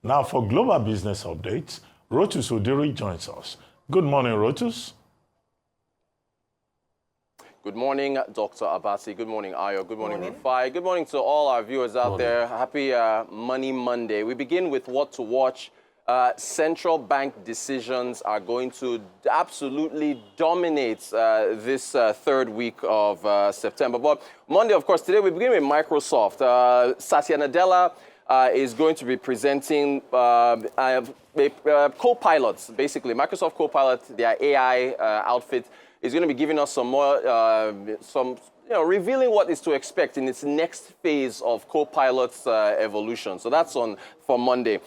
Now for global business updates, Rotus Oddiri joins us. Good morning, Rotus. Good morning, Dr. Abasi. Good morning, Ayo. Good morning, Rufai. Good morning to all our viewers out there. Happy Money Monday. We begin with what to watch. Central bank decisions are going to absolutely dominate this third week of September. But Monday, of course, today we begin with Microsoft. Satya Nadella is going to be presenting co-pilots, basically. Microsoft Copilot, their AI outfit, is going to be giving us some more, revealing what is to expect in its next phase of Copilot's evolution. So that's for Monday.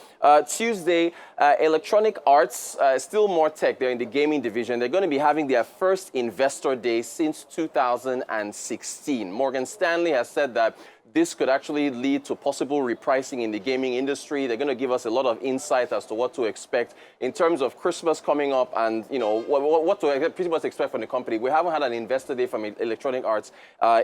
Tuesday, Electronic Arts, still more tech. They're in the gaming division. They're going to be having their first investor day since 2016. Morgan Stanley has said that this could actually lead to possible repricing in the gaming industry. They're going to give us a lot of insight as to what to expect in terms of Christmas coming up and, what to pretty much expect from the company. We haven't had an investor day from Electronic Arts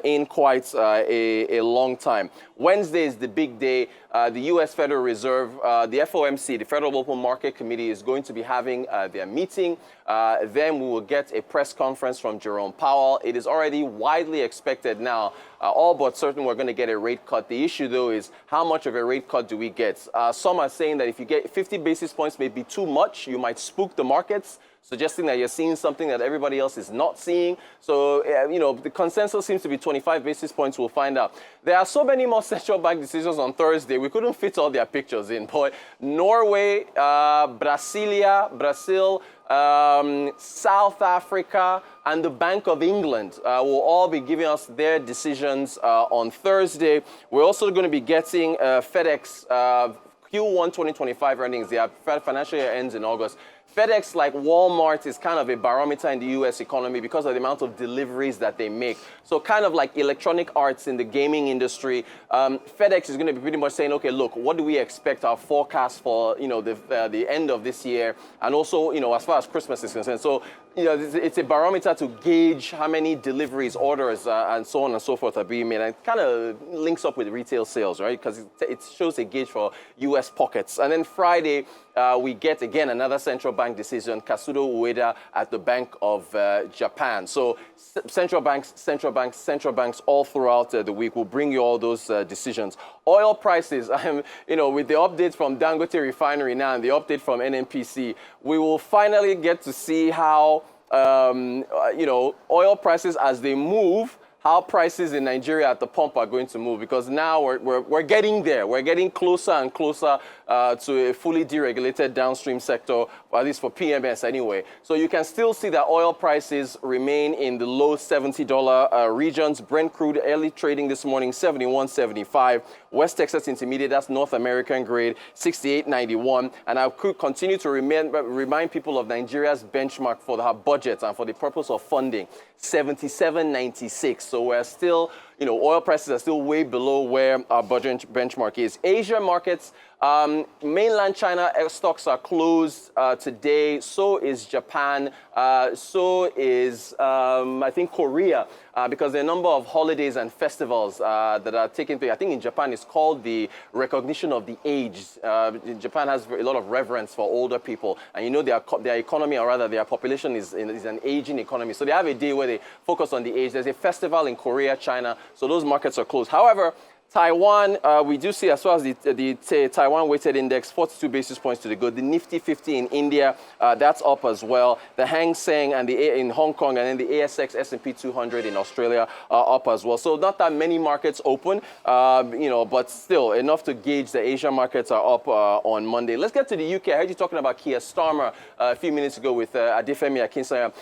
in quite a long time. Wednesday is the big day. The U.S. Federal Reserve, the FOMC, the Federal Open Market Committee, is going to be having their meeting. Then we will get a press conference from Jerome Powell. It is already widely expected now, all but certain we're going to get a rate cut. The issue, though, is how much of a rate cut do we get? Some are saying that if you get 50 basis points, may be too much. You might spook the markets, suggesting that you're seeing something that everybody else is not seeing. So, the consensus seems to be 25 basis points. We'll find out. There are so many more central bank decisions on Thursday. We couldn't fit all their pictures in. But Norway, Brazil, South Africa, and the Bank of England will all be giving us their decisions on Thursday. We're also going to be getting FedEx Q1 2025 earnings. Their financial year ends in August. FedEx, like Walmart, is kind of a barometer in the U.S. economy because of the amount of deliveries that they make. So kind of like Electronic Arts in the gaming industry, FedEx is going to be pretty much saying, okay, look, what do we expect our forecast for, the end of this year? And also, as far as Christmas is concerned. So, it's a barometer to gauge how many deliveries, orders, and so on and so forth are being made. And it kind of links up with retail sales, right? Because it shows a gauge for U.S. pockets. And then Friday, we get, again, another central bank decision, Kazuto Ueda at the Bank of Japan. So central banks all throughout the week will bring you all those decisions. Oil prices, with the update from Dangote Refinery now and the update from NNPC, we will finally get to see how, oil prices as they move, how prices in Nigeria at the pump are going to move, because now we're getting there. We're getting closer and closer to a fully deregulated downstream sector, at least for PMS anyway. So you can still see that oil prices remain in the low $70 regions. Brent crude early trading this morning, 71.75. West Texas Intermediate, that's North American grade, 68.91. And I could continue to remind people of Nigeria's benchmark for her budget and for the purpose of funding, 77.96. So we're still, oil prices are still way below where our budget benchmark is. Asia markets, mainland China stocks are closed today. So is Japan. So is, I think, Korea, because there are a number of holidays and festivals that are taking place. I think in Japan it's called the recognition of the aged. Japan has a lot of reverence for older people. And their economy, or rather their population, is an aging economy. So they have a day where they focus on the age. There's a festival in Korea, China. So those markets are closed. However, Taiwan, we do see, as well as the Taiwan weighted index, 42 basis points to the good. The Nifty 50 in India, that's up as well. The Hang Seng in Hong Kong, and then the ASX S&P 200 in Australia are up as well. So not that many markets open, but still enough to gauge the Asia markets are up on Monday. Let's get to the UK. I heard you talking about Keir Starmer a few minutes ago with Adefemi Akinsanya.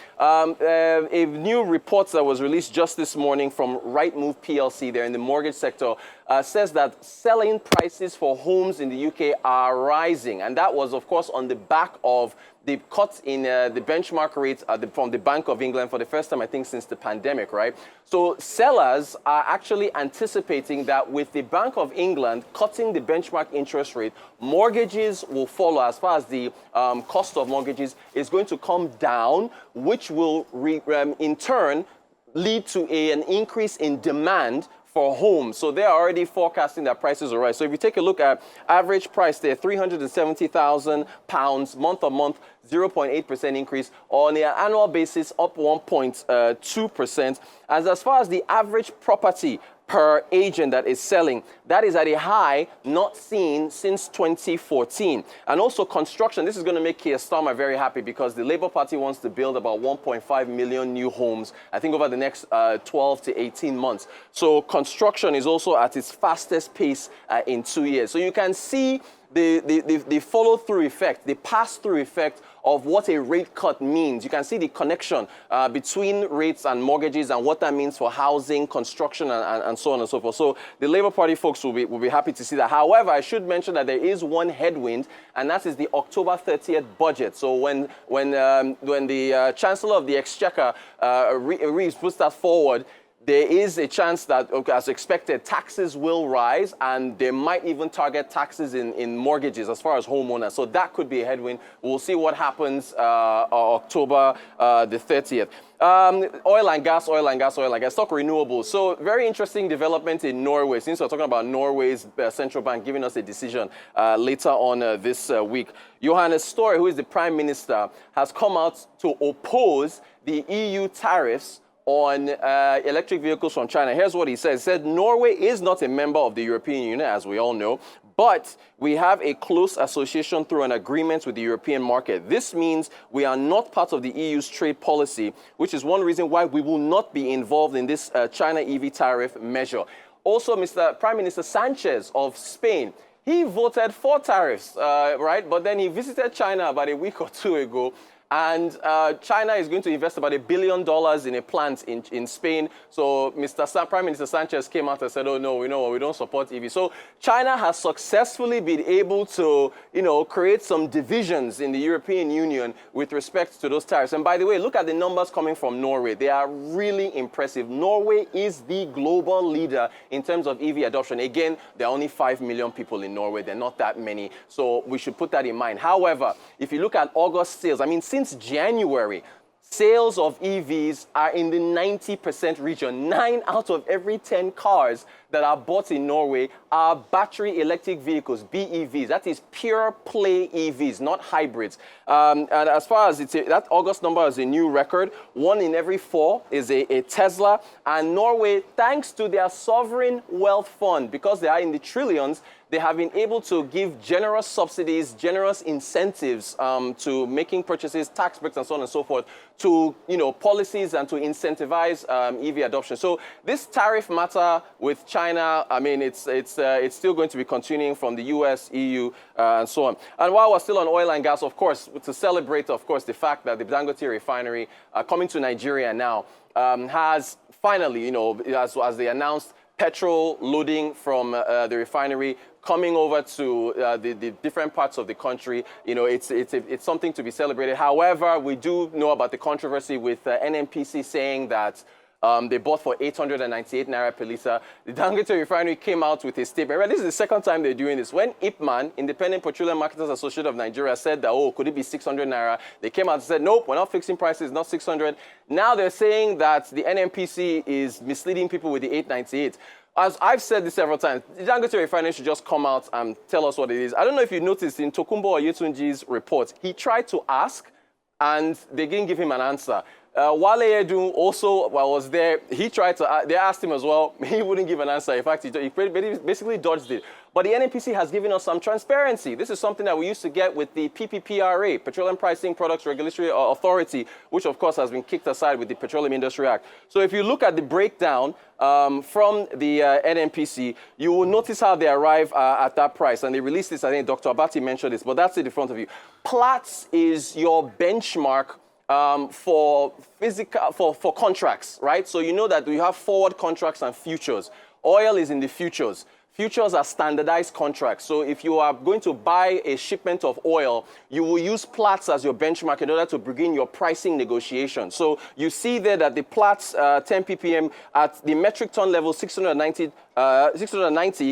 A new report that was released just this morning from Rightmove PLC, they're in the mortgage sector, says that selling prices for homes in the UK are rising. And that was, of course, on the back of the cut in the benchmark rate from the Bank of England for the first time, I think, since the pandemic, right? So sellers are actually anticipating that with the Bank of England cutting the benchmark interest rate, mortgages will follow as far as the cost of mortgages is going to come down, which will in turn lead to an increase in demand for homes. So they're already forecasting that prices will rise. So if you take a look at average price there, £370,000 month on month, 0.8% increase. On an annual basis, up 1.2%. As far as the average property per agent that is selling, that is at a high not seen since 2014. And also construction, this is going to make Keir Starmer very happy because the Labour Party wants to build about 1.5 million new homes, I think over the next 12 to 18 months. So construction is also at its fastest pace in 2 years. So you can see the follow-through effect, the pass-through effect of what a rate cut means. You can see the connection between rates and mortgages and what that means for housing, construction, and so on and so forth. So the Labour Party folks will be happy to see that. However, I should mention that there is one headwind, and that is the October 30th budget. So when the Chancellor of the Exchequer, Reeves, puts that forward, there is a chance that, as expected, taxes will rise, and they might even target taxes in mortgages as far as homeowners. So that could be a headwind. We'll see what happens October the 30th. Oil and gas. Stock renewables. So very interesting development in Norway. Since we're talking about Norway's central bank giving us a decision later on this week. Johannes Støre, who is the prime minister, has come out to oppose the EU tariffs on electric vehicles from China. Here's what he says. He said, Norway is not a member of the European Union, as we all know, but we have a close association through an agreement with the European market. This means we are not part of the EU's trade policy, which is one reason why we will not be involved in this China EV tariff measure. Also, Mr. Prime Minister Sanchez of Spain, he voted for tariffs, right? But then he visited China about a week or two ago, and China is going to invest about $1 billion in a plant in Spain. So Prime Minister Sanchez came out and said, oh, no, we know what, we don't support EV. So China has successfully been able to, create some divisions in the European Union with respect to those tariffs. And by the way, look at the numbers coming from Norway. They are really impressive. Norway is the global leader in terms of EV adoption. Again, there are only 5 million people in Norway. They're not that many. So we should put that in mind. However, if you look at August sales, since January, sales of EVs are in the 90% region. 9 out of every 10 cars that are bought in Norway are battery electric vehicles, BEVs. That is pure play EVs, not hybrids. And as far as that August number is a new record. 1 in every 4 is a Tesla. And Norway, thanks to their sovereign wealth fund, because they are in the trillions, they have been able to give generous subsidies, generous incentives to making purchases, tax breaks, and so on and so forth, to policies and to incentivize EV adoption. So this tariff matter with China, it's still going to be continuing from the US, EU, and so on. And while we're still on oil and gas, of course, to celebrate, of course, the fact that the Dangote Refinery coming to Nigeria now has finally, as they announced, Petrol loading from the refinery coming over to the different parts of the country. It's something to be celebrated. However, we do know about the controversy with NNPC saying that they bought for 898 naira per litre. The Dangote Refinery came out with a statement. This is the second time they're doing this. When IPMAN, Independent Petroleum Marketers Association of Nigeria, said that, could it be 600 naira? They came out and said, nope, we're not fixing prices, not 600. Now they're saying that the NNPC is misleading people with the 898. As I've said this several times, the Dangote Refinery should just come out and tell us what it is. I don't know if you noticed in Tokunbo Oyetunji's report, he tried to ask and they didn't give him an answer. Wale Edun also was there. He tried to, they asked him as well. He wouldn't give an answer. In fact, he basically dodged it. But the NNPC has given us some transparency. This is something that we used to get with the PPPRA, Petroleum Pricing Products Regulatory Authority, which of course has been kicked aside with the Petroleum Industry Act. So if you look at the breakdown from the NNPC, you will notice how they arrive at that price. And they released this, I think Dr. Abati mentioned this, but that's it in front of you. Platts is your benchmark for contracts, right? So you know that you have forward contracts and futures. Oil is in the futures. Futures are standardized contracts. So if you are going to buy a shipment of oil, you will use Platts as your benchmark in order to begin your pricing negotiation. So you see there that the Platts 10 ppm at the metric ton level 690,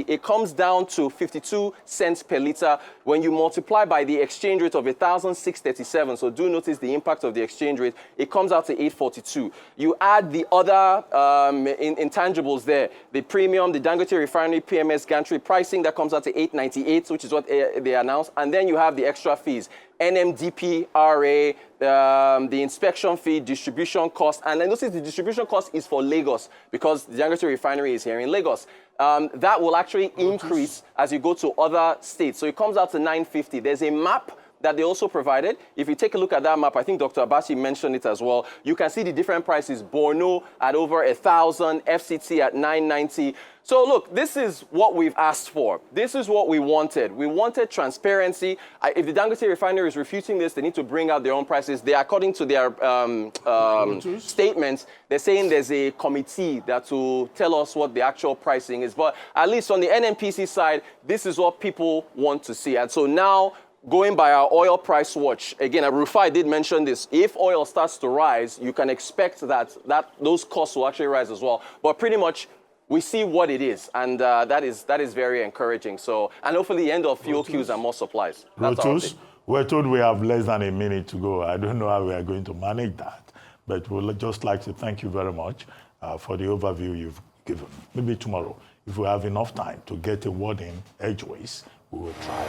it comes down to 52 cents per liter. When you multiply by the exchange rate of 1,637, so do notice the impact of the exchange rate, it comes out to 842. You add the other intangibles there, the premium, the Dangote Refinery PMS gantry pricing, that comes out to 898, which is what they announced, and then you have the extra fees. NMDP, RA, the inspection fee, distribution cost, and I notice the distribution cost is for Lagos because the Dangote Refinery is here in Lagos. That will actually increase as you go to other states. So it comes out to 950. There's a map that they also provided. If you take a look at that map, I think Dr. Abasi mentioned it as well, you can see the different prices. Borno at over 1,000, FCT at 990. So look, this is what we've asked for. This is what we wanted. We wanted transparency. If the Dangote Refinery is refuting this, they need to bring out their own prices. They, according to their statements, they're saying there's a committee that will tell us what the actual pricing is. But at least on the NNPC side, this is what people want to see. And so now, going by our oil price watch, again, Rufai did mention this. If oil starts to rise, you can expect that those costs will actually rise as well. But pretty much, we see what it is, and that is very encouraging. So, and hopefully, the end of fuel queues and more supplies. Rotus, we're told we have less than a minute to go. I don't know how we are going to manage that, but we'd just like to thank you very much for the overview you've given. Maybe tomorrow, if we have enough time to get a word in edgeways, we will try.